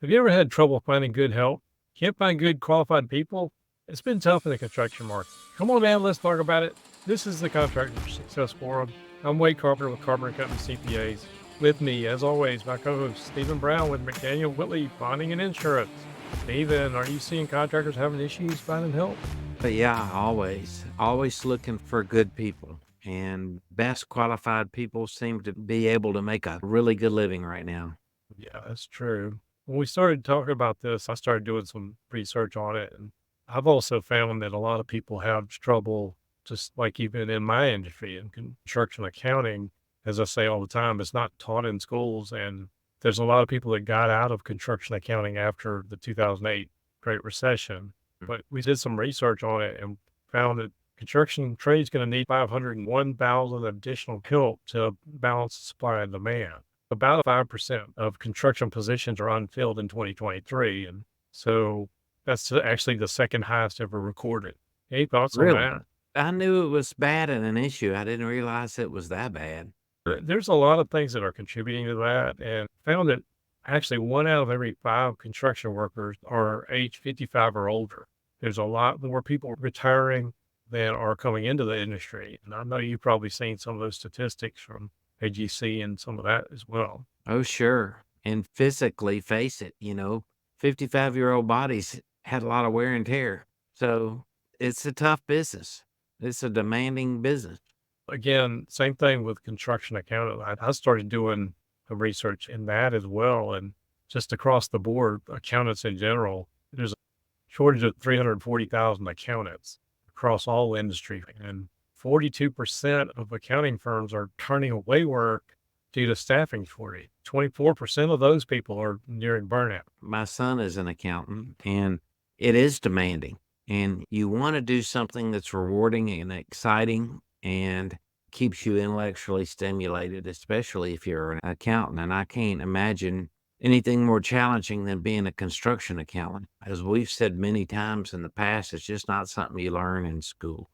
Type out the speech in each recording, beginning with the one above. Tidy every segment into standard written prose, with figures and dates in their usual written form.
Have you ever had trouble finding good help? Can't find good qualified people? It's been tough in the construction market. Come on, man, let's talk about it. This is the Contractor Success Forum. I'm Wade Carpenter with Carpenter Company CPAs. With me, as always, my co-host Stephen Brown with McDaniel Whitley Bonding and Insurance. Stephen, are you seeing contractors having issues finding help? But yeah, always looking for good people. And best qualified people seem to be able to make a really good living right now. Yeah, that's true. When we started talking about this, I started doing some research on it. And I've also found that a lot of people have trouble, just like even in my industry in construction accounting. As I say all the time, it's not taught in schools. And there's a lot of people that got out of construction accounting after the 2008 Great Recession. But we did some research on it and found that construction trade is going to need 501,000 additional help to balance supply and demand. About 5% of construction positions are unfilled in 2023, and so that's actually the second highest ever recorded. Any thoughts on Really? that? I knew it was bad and an issue. I didn't realize it was that bad. There's a lot of things that are contributing to that, and found that actually 1 out of every 5 construction workers are age 55 or older. There's a lot more people retiring than are coming into the industry, and I know you've probably seen some of those statistics from AGC and some of that as well. Oh, sure. And physically face it, 55-year-old bodies had a lot of wear and tear. So it's a tough business. It's a demanding business. Again, same thing with construction accounting. I started doing some research in that as well. And just across the board, accountants in general, there's a shortage of 340,000 accountants across all industry. And 42% of accounting firms are turning away work due to staffing shortage. 24% of those people are nearing burnout. My son is an accountant and it is demanding. And you want to do something that's rewarding and exciting and keeps you intellectually stimulated, especially if you're an accountant. And I can't imagine anything more challenging than being a construction accountant. As we've said many times in the past, it's just not something you learn in school.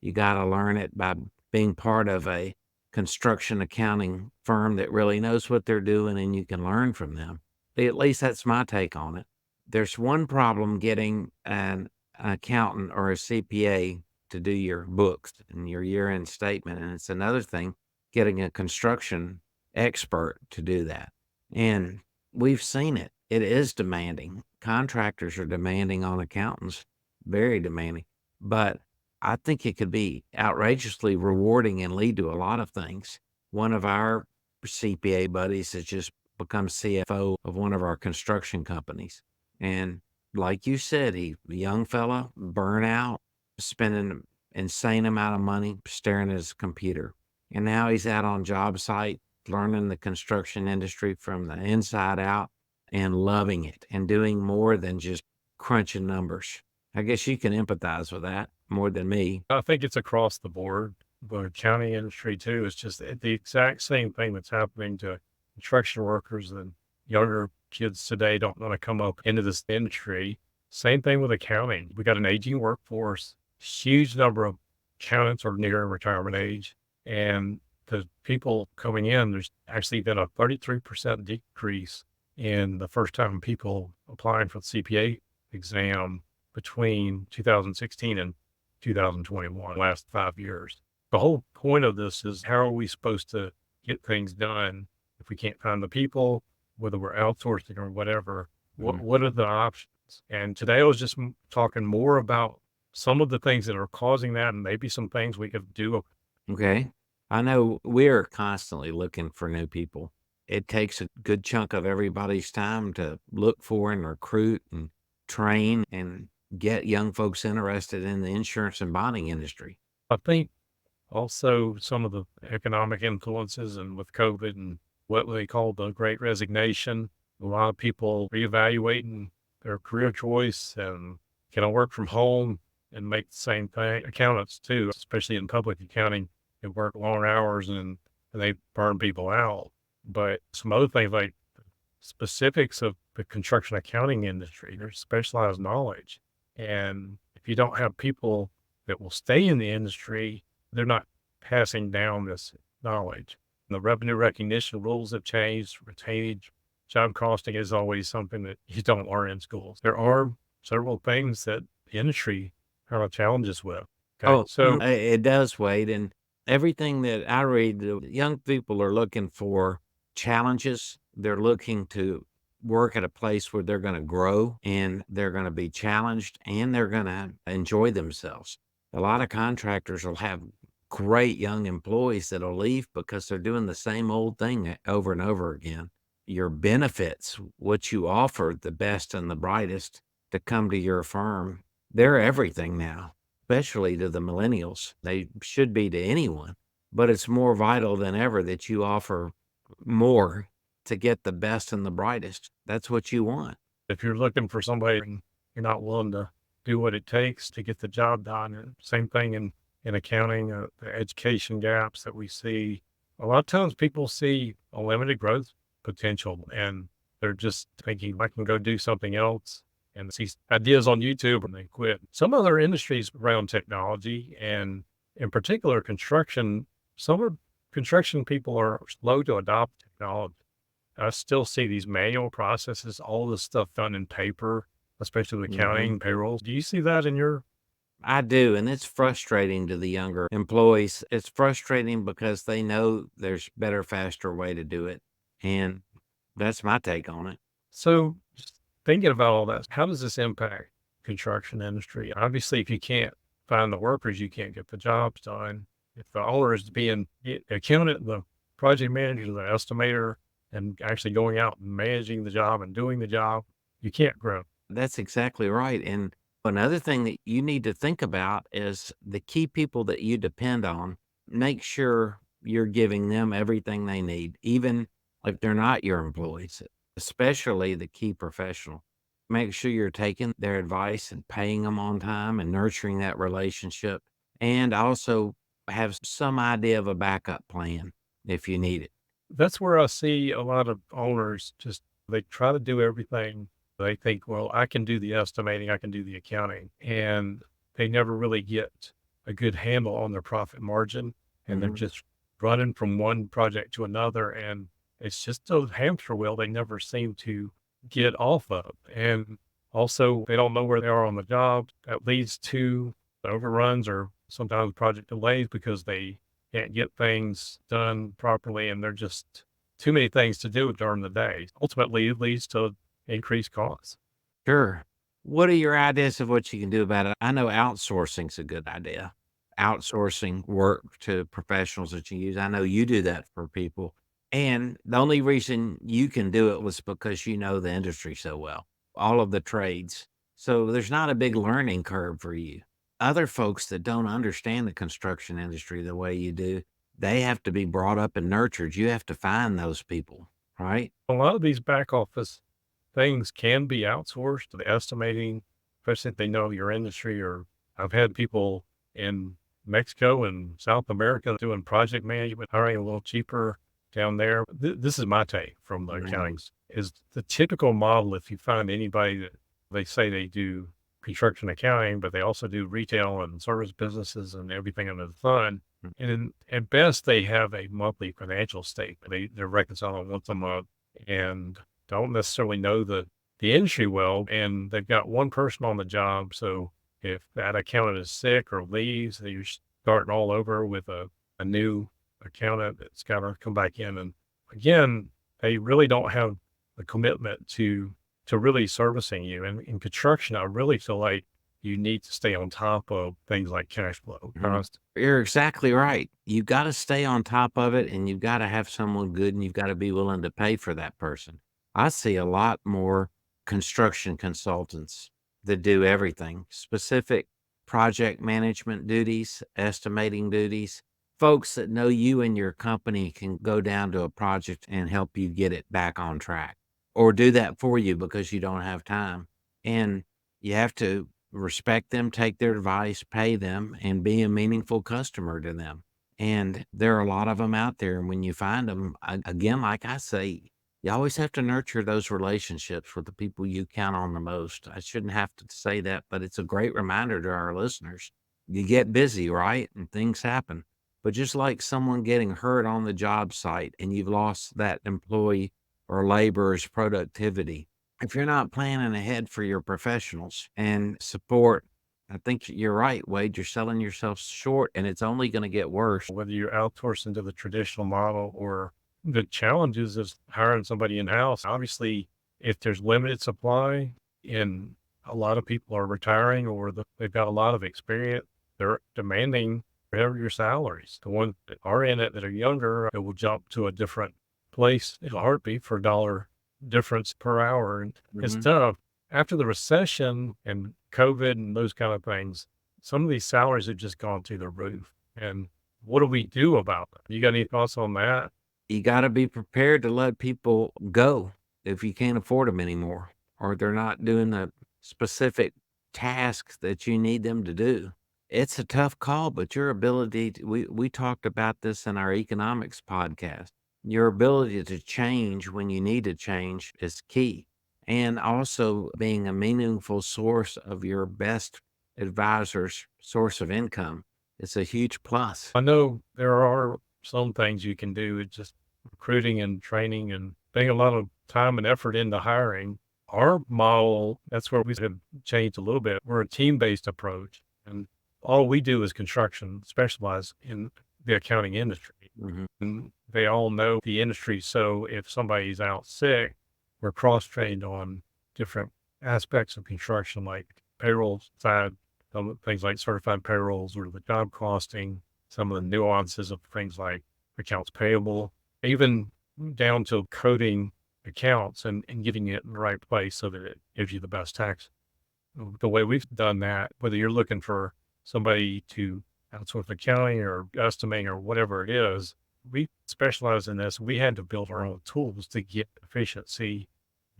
You got to learn it by being part of a construction accounting firm that really knows what they're doing and you can learn from them. At least that's my take on it. There's one problem getting an accountant or a CPA to do your books and your year-end statement, and it's another thing getting a construction expert to do that. And we've seen it. It is demanding. Contractors are demanding on accountants, very demanding. But I think it could be outrageously rewarding and lead to a lot of things. One of our CPA buddies has just become CFO of one of our construction companies. And like you said, a young fella, burnout, spending an insane amount of money staring at his computer. And now he's out on job site, learning the construction industry from the inside out and loving it and doing more than just crunching numbers. I guess you can empathize with that more than me. I think it's across the board. The accounting industry too is just the exact same thing that's happening to construction workers and younger kids today don't want to come up into this industry. Same thing with accounting. We got an aging workforce. Huge number of accountants are near retirement age. And the people coming in, there's actually been a 33% decrease in the first time people applying for the CPA exam between 2016 and 2021, last 5 years. The whole point of this is how are we supposed to get things done if we can't find the people, whether we're outsourcing or whatever? Mhm. What are the options? And today I was just talking more about some of the things that are causing that and maybe some things we could do. Okay. I know we're constantly looking for new people. It takes a good chunk of everybody's time to look for and recruit and train and get young folks interested in the insurance and bonding industry. I think also some of the economic influences and with COVID and what they call the great resignation, a lot of people reevaluating their career choice and can I work from home and make the same thing. Accountants too, especially in public accounting, they work long hours and they burn people out. But some other things like specifics of the construction accounting industry, there's specialized knowledge. And if you don't have people that will stay in the industry, they're not passing down this knowledge. The revenue recognition rules have changed, retainage job costing is always something that you don't learn in schools. There are several things that the industry kind of challenges with. Okay. Oh, So it does, Wade, and everything that I read, the young people are looking for challenges. They're looking to work at a place where they're gonna grow, and they're gonna be challenged, and they're gonna enjoy themselves. A lot of contractors will have great young employees that'll leave because they're doing the same old thing over and over again. Your benefits, what you offer the best and the brightest to come to your firm, they're everything now, especially to the millennials. They should be to anyone, but it's more vital than ever that you offer more to get the best and the brightest. That's what you want. if you're looking for somebody and you're not willing to do what it takes to get the job done, and same thing in accounting, the education gaps that we see. A lot of times people see a limited growth potential and they're just thinking, I can go do something else and see ideas on YouTube and they quit. Some other industries around technology and in particular construction, some of construction people are slow to adopt technology. I still see these manual processes, all this stuff done in paper, especially with Mhm. accounting, payroll. Do you see that in your I do, and it's frustrating to the younger employees. It's frustrating because they know there's better, faster way to do it, and that's my take on it. so just thinking about all that, how does this impact construction industry? Obviously, if you can't find the workers, you can't get the jobs done. If the owner is being the accountant, the project manager, the estimator, and actually going out and managing the job and doing the job, you can't grow. That's exactly right, and another thing that you need to think about is the key people that you depend on. Make sure you're giving them everything they need, even if they're not your employees, especially the key professional. Make sure you're taking their advice and paying them on time and nurturing that relationship, and also have some idea of a backup plan if you need it. That's where I see a lot of owners just they try to do everything. They think, well, I can do the estimating, I can do the accounting, and they never really get a good handle on their profit margin. And they're Mhm. just running from one project to another. And it's just a hamster wheel they never seem to get off of. And also, they don't know where they are on the job. That leads to overruns or sometimes project delays because they can't get things done properly, and they're just too many things to do during the day. Ultimately, it leads to increased costs. Sure. What are your ideas of what you can do about it? I know outsourcing's a good idea. Outsourcing work to professionals that you use. I know you do that for people. And the only reason you can do it was because you know the industry so well, all of the trades. So there's not a big learning curve for you. Other folks that don't understand the construction industry the way you do, they have to be brought up and nurtured. You have to find those people, right? A lot of these back office things can be outsourced. The estimating, especially if they know your industry. Or I've had people in Mexico and South America doing project management, hiring a little cheaper down there. This is my take from the Right. accountings is the typical model. If you find anybody that they say they do construction accounting, but they also do retail and service businesses and everything under the sun. And at best, they have a monthly financial statement. They're reconciling once a month and don't necessarily know the industry well, and they've got one person on the job. So if that accountant is sick or leaves, you're starting all over with a new accountant that's got to come back in. And again, they really don't have the commitment to really servicing you. And in construction, I really feel like you need to stay on top of things like cash flow, Mhm. cost. You're exactly right. You gotta stay on top of it, and you've gotta have someone good, and you've gotta be willing to pay for that person. I see a lot more construction consultants that do everything, specific project management duties, estimating duties, folks that know you and your company can go down to a project and help you get it back on track, or do that for you because you don't have time. And you have to respect them, take their advice, pay them, and be a meaningful customer to them. And there are a lot of them out there. And when you find them, again, like I say, you always have to nurture those relationships with the people you count on the most. I shouldn't have to say that, but it's a great reminder to our listeners. You get busy, right? And things happen. But just like someone getting hurt on the job site and you've lost that employee or laborers' productivity. If you're not planning ahead for your professionals and support, I think you're right, Wade. You're selling yourself short, and it's only going to get worse. Whether you outsource into the traditional model or the challenges is hiring somebody in-house. Obviously, if there's limited supply and a lot of people are retiring or they've got a lot of experience, they're demanding heavier salaries. The ones that are in it that are younger, it will jump to a different place in a heartbeat for a dollar difference per hour. And it's Mhm. tough. After the recession and COVID and those kind of things, some of these salaries have just gone through the roof. And what do we do about it? You got any thoughts on that? You got to be prepared to let people go if you can't afford them anymore, or they're not doing the specific tasks that you need them to do. It's a tough call, but your ability to, we talked about this in our economics podcast. Your ability to change when you need to change is key. And also being a meaningful source of your best advisor's source of income is a huge plus. I know there are some things you can do. It's just recruiting and training and putting a lot of time and effort into hiring. Our model, that's where we have changed a little bit. We're a team-based approach, and all we do is construction, specialize in the accounting industry. Mhm. And they all know the industry. So if somebody's out sick, we're cross-trained on different aspects of construction, like payroll side, some of the things like certified payrolls or the job costing, some of the nuances of things like accounts payable, even down to coding accounts and getting it in the right place so that it gives you the best tax. The way we've done that, whether you're looking for somebody to outsource accounting or estimating or whatever it is, we specialize in this. We had to build our own tools to get efficiency.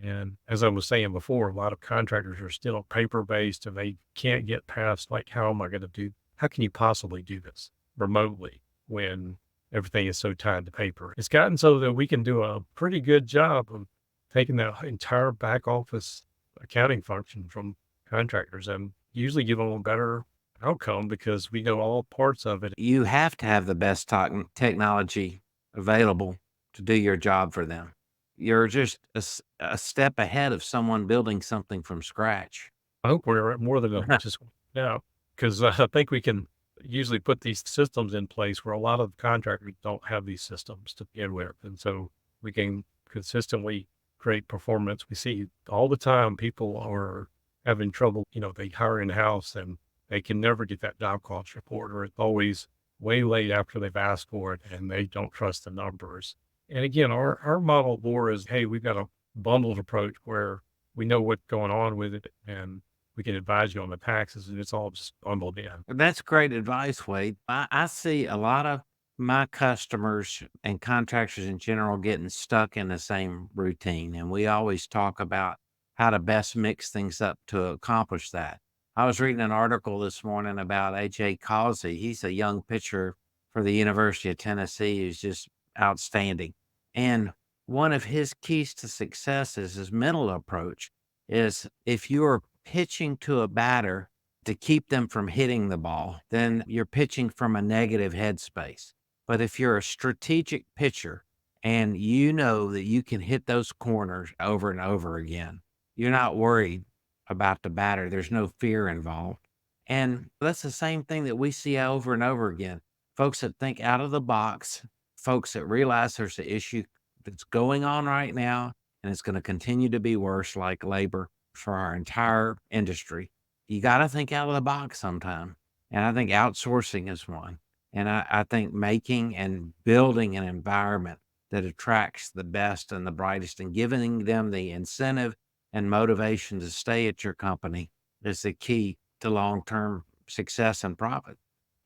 And as I was saying before, a lot of contractors are still paper based and they can't get past like, how am I going to how can you possibly do this remotely when everything is so tied to paper? It's gotten so that we can do a pretty good job of taking that entire back office accounting function from contractors and usually give them a better outcome because we know all parts of it. You have to have the best technology available to do your job for them. You're just a step ahead of someone building something from scratch. I hope we're at more than just now, because I think we can usually put these systems in place where a lot of contractors don't have these systems to begin with. And so we can consistently create performance. We see all the time people are having trouble, they hire in-house and they can never get that job cost report, or it's always way late after they've asked for it and they don't trust the numbers. And again, our model more is, hey, we've got a bundled approach where we know what's going on with it and we can advise you on the taxes and it's all just bundled in. That's great advice, Wade. I see a lot of my customers and contractors in general getting stuck in the same routine. And we always talk about how to best mix things up to accomplish that. I was reading an article this morning about AJ Causey. He's a young pitcher for the University of Tennessee who's just outstanding. And one of his keys to success is his mental approach is if you are pitching to a batter to keep them from hitting the ball, then you're pitching from a negative headspace. But if you're a strategic pitcher and you know that you can hit those corners over and over again, you're not worried about the batter. There's no fear involved. And that's the same thing that we see over and over again. Folks that think out of the box, folks that realize there's an issue that's going on right now and it's going to continue to be worse, like labor for our entire industry. You got to think out of the box sometime. And I think outsourcing is one. And I think making and building an environment that attracts the best and the brightest and giving them the incentive and motivation to stay at your company is the key to long-term success and profit.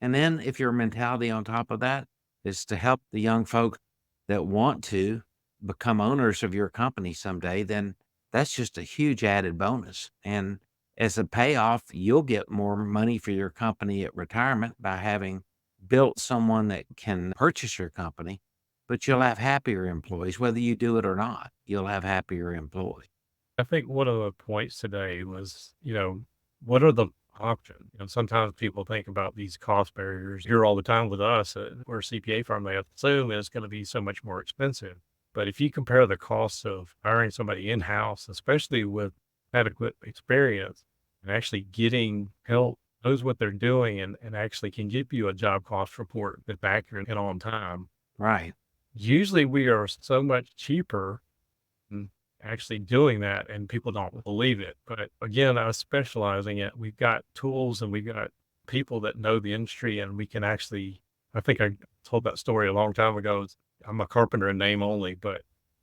And then if your mentality on top of that is to help the young folk that want to become owners of your company someday, then that's just a huge added bonus. And as a payoff, you'll get more money for your company at retirement by having built someone that can purchase your company, but you'll have happier employees, whether you do it or not. You'll have happier employees. I think one of the points today was, what are the options? Sometimes people think about these cost barriers here all the time with us. We're a CPA firm. They assume it's going to be so much more expensive. But if you compare the costs of hiring somebody in-house, especially with adequate experience and actually getting help, knows what they're doing and actually can give you a job cost report that's accurate and on time, Right. usually we are so much cheaper than actually doing that, and people don't believe it. But again, us specializing it, we've got tools and we've got people that know the industry, and we can actually, I think I told that story a long time ago. I'm a carpenter in name only, but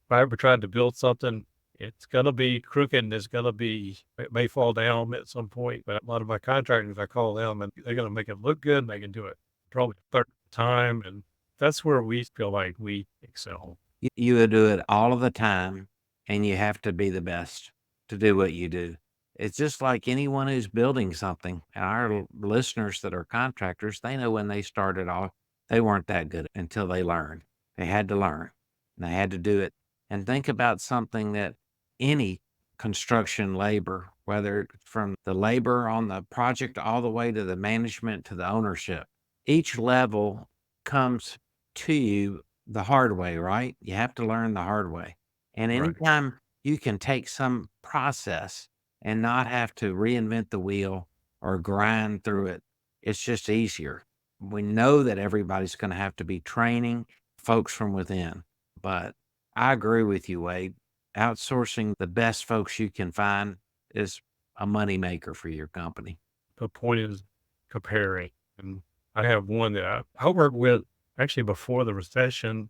if I ever tried to build something, it's gonna be crooked and it may fall down at some point. But a lot of my contractors, I call them and they're gonna make it look good and they can do it probably a third time. And that's where we feel like we excel. You would do it all of the time, and you have to be the best to do what you do. It's just like anyone who's building something. Our listeners that are contractors, they know when they started off, they weren't that good until they learned. They had to learn, and they had to do it. And think about something that any construction labor, whether it's from the labor on the project all the way to the management to the ownership, each level comes to you the hard way, right? You have to learn the hard way. And Right. anytime you can take some process and not have to reinvent the wheel or grind through it, it's just easier. We know that everybody's going to have to be training folks from within, but I agree with you, Wade. Outsourcing the best folks you can find is a moneymaker for your company. The point is comparing. And I have one that I worked with actually before the recession,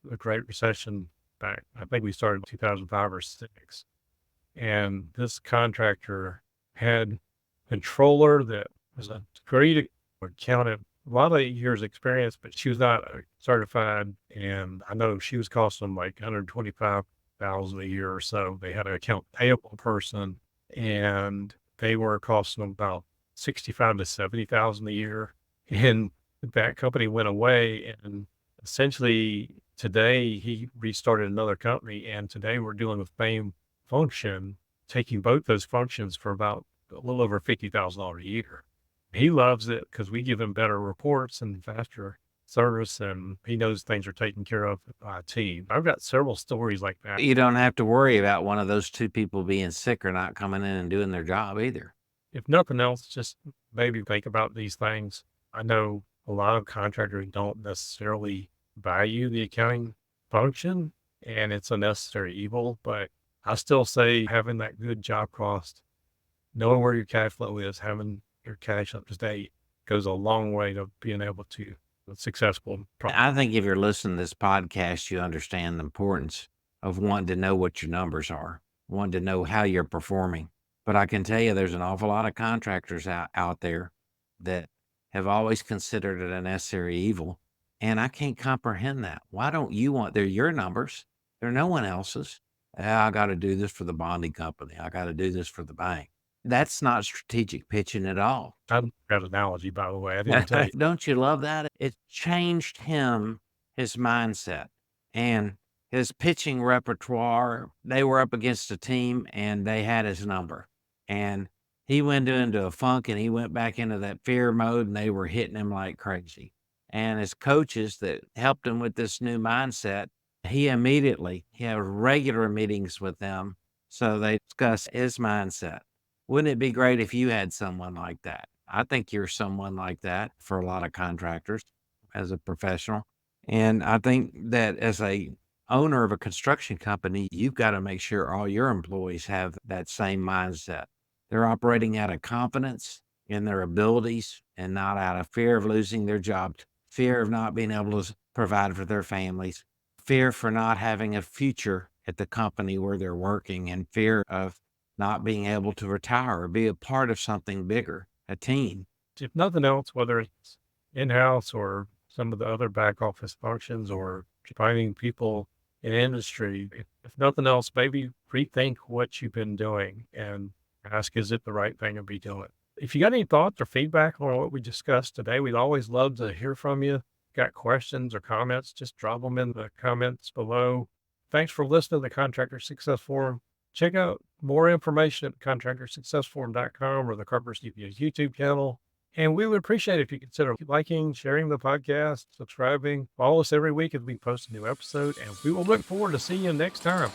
the Great Recession back. I think we started in 2005 or six. And this contractor had a controller that was a great accountant, a lot of years experience, but she was not certified. And I know she was costing them like 125,000 a year or so. They had an account payable person and they were costing them about 65 to 70,000 a year. And that company went away, and essentially today he restarted another company, and today we're dealing with same function, taking both those functions for about a little over $50,000 a year. He loves it because we give him better reports and faster service, and he knows things are taken care of by a team. I've got several stories like that. You don't have to worry about one of those two people being sick or not coming in and doing their job either. If nothing else, just maybe think about these things. I know a lot of contractors don't necessarily value the accounting function, and it's a necessary evil, but I still say having that good job cost, knowing where your cash flow is, having your cash up to date goes a long way to being able to successful. I think if you're listening to this podcast, you understand the importance of wanting to know what your numbers are, wanting to know how you're performing. But I can tell you there's an awful lot of contractors out there that have always considered it a necessary evil. And I can't comprehend that. Why don't you want, they're your numbers. They're no one else's. I got to do this for the bonding company. I got to do this for the bank. That's not strategic pitching at all. I love that analogy, by the way. I didn't tell you. Don't you love that? It changed his mindset and his pitching repertoire. They were up against a team and they had his number. And he went into a funk and he went back into that fear mode and they were hitting him like crazy. And his coaches that helped him with this new mindset, he had regular meetings with them. So they discussed his mindset. Wouldn't it be great if you had someone like that? I think you're someone like that for a lot of contractors as a professional. And I think that as a owner of a construction company, you've got to make sure all your employees have that same mindset. They're operating out of confidence in their abilities and not out of fear of losing their job, fear of not being able to provide for their families, fear for not having a future at the company where they're working, and fear of not being able to retire or be a part of something bigger, a team. If nothing else, whether it's in-house or some of the other back office functions or finding people in industry, if nothing else, maybe rethink what you've been doing and ask, is it the right thing to be doing? If you got any thoughts or feedback on what we discussed today, we'd always love to hear from you. Got questions or comments, just drop them in the comments below. Thanks for listening to the Contractor Success Forum. Check out more information at contractorsuccessforum.com or the Carpenter CPA's YouTube channel. And we would appreciate it if you consider liking, sharing the podcast, subscribing, follow us every week as we post a new episode, and we will look forward to seeing you next time.